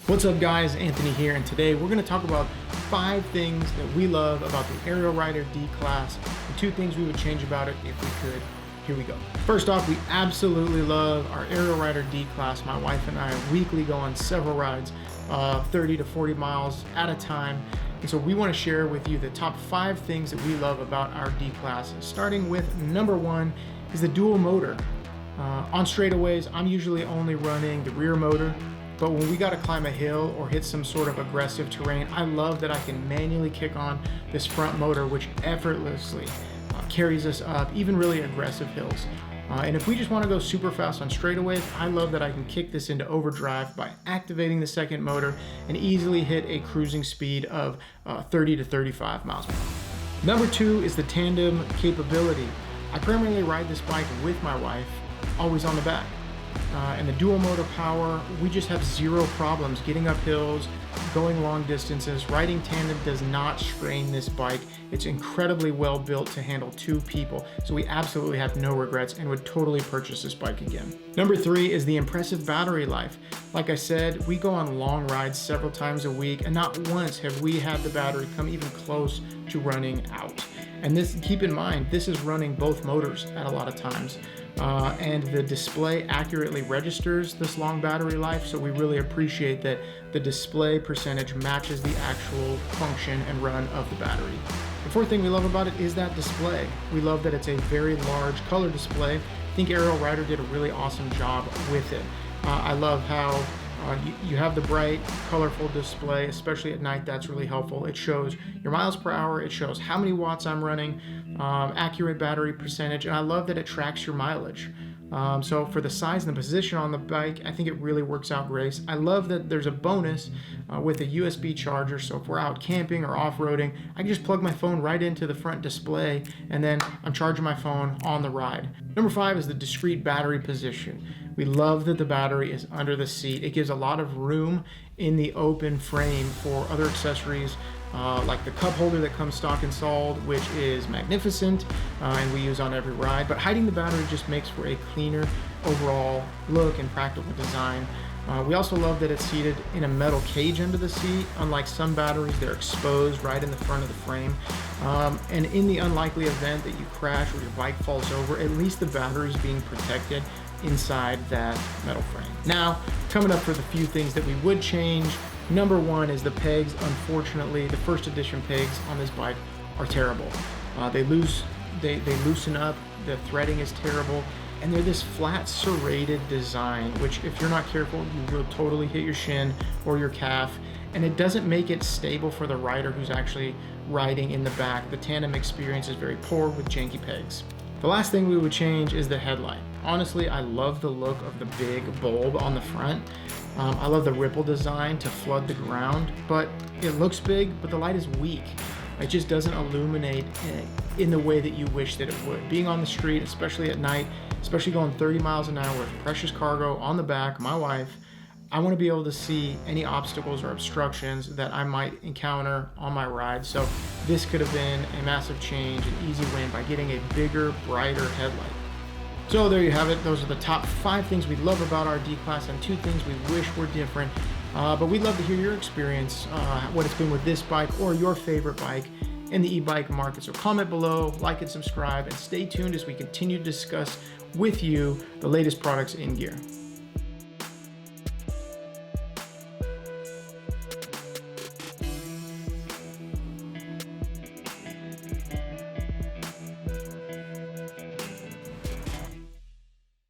What's up guys, Anthony here, and today we're going to talk about 5 things that we love about the Ariel Rider D-Class and 2 things we would change about it if we could. Here we go. First off, we absolutely love our Ariel Rider D-Class. My wife and I weekly go on several rides, 30 to 40 miles at a time. And so we want to share with you the top 5 things that we love about our D-Class. Starting with number 1 is the dual motor. On straightaways, I'm usually only running the rear motor. But when we gotta climb a hill or hit some sort of aggressive terrain, I love that I can manually kick on this front motor, which effortlessly carries us up even really aggressive hills. And if we just wanna go super fast on straightaways, I love that I can kick this into overdrive by activating the second motor and easily hit a cruising speed of 30 to 35 miles per hour. Number 2 is the Tandem Capability. I primarily ride this bike with my wife, always on the back. And the dual motor power, we just have zero problems getting up hills, going long distances. Riding tandem does not strain this bike. It's incredibly well built to handle 2 people. So we absolutely have no regrets and would totally purchase this bike again. Number 3 is the impressive battery life. Like I said, we go on long rides several times a week, and not once have we had the battery come even close to running out. And this, keep in mind, this is running both motors at a lot of times. And the display accurately registers this long battery life, so we really appreciate that the display percentage matches the actual function and run of the battery. The 4th thing we love about it is that display. We love that it's a very large color display. I think Ariel Rider did a really awesome job with it. I love how you have the bright, colorful display, especially at night. That's really helpful. It shows your miles per hour, it shows how many watts I'm running, accurate battery percentage, and I love that it tracks your mileage. So for the size and the position on the bike, I think it really works out great. I love that there's a bonus with a USB charger, so if we're out camping or off-roading, I can just plug my phone right into the front display, and then I'm charging my phone on the ride. Number 5 is the discrete battery position. We love that the battery is under the seat. It gives a lot of room in the open frame for other accessories, like the cup holder that comes stock installed, which is magnificent, and we use on every ride. But hiding the battery just makes for a cleaner overall look and practical design. We also love that it's seated in a metal cage under the seat. Unlike some batteries, they're exposed right in the front of the frame. And in the unlikely event that you crash or your bike falls over, at least the battery is being protected inside that metal frame. Now, coming up for the few things that we would change, number 1 is the pegs. Unfortunately, the first edition pegs on this bike are terrible. They loosen up, the threading is terrible, and they're this flat serrated design, which if you're not careful, you will totally hit your shin or your calf, and it doesn't make it stable for the rider who's actually riding in the back. The tandem experience is very poor with janky pegs. The last thing we would change is the headlight. Honestly, I love the look of the big bulb on the front. I love the ripple design to flood the ground, but it looks big, but the light is weak. It just doesn't illuminate in the way that you wish that it would. Being on the street, especially at night, especially going 30 miles an hour with precious cargo on the back, my wife, I want to be able to see any obstacles or obstructions that I might encounter on my ride. So this could have been a massive change, an easy win by getting a bigger, brighter headlight. So there you have it. Those are the top 5 things we love about our D-Class and 2 things we wish were different. But we'd love to hear your experience, what it's been with this bike or your favorite bike in the e-bike market. So comment below, like and subscribe, and stay tuned as we continue to discuss with you the latest products in gear.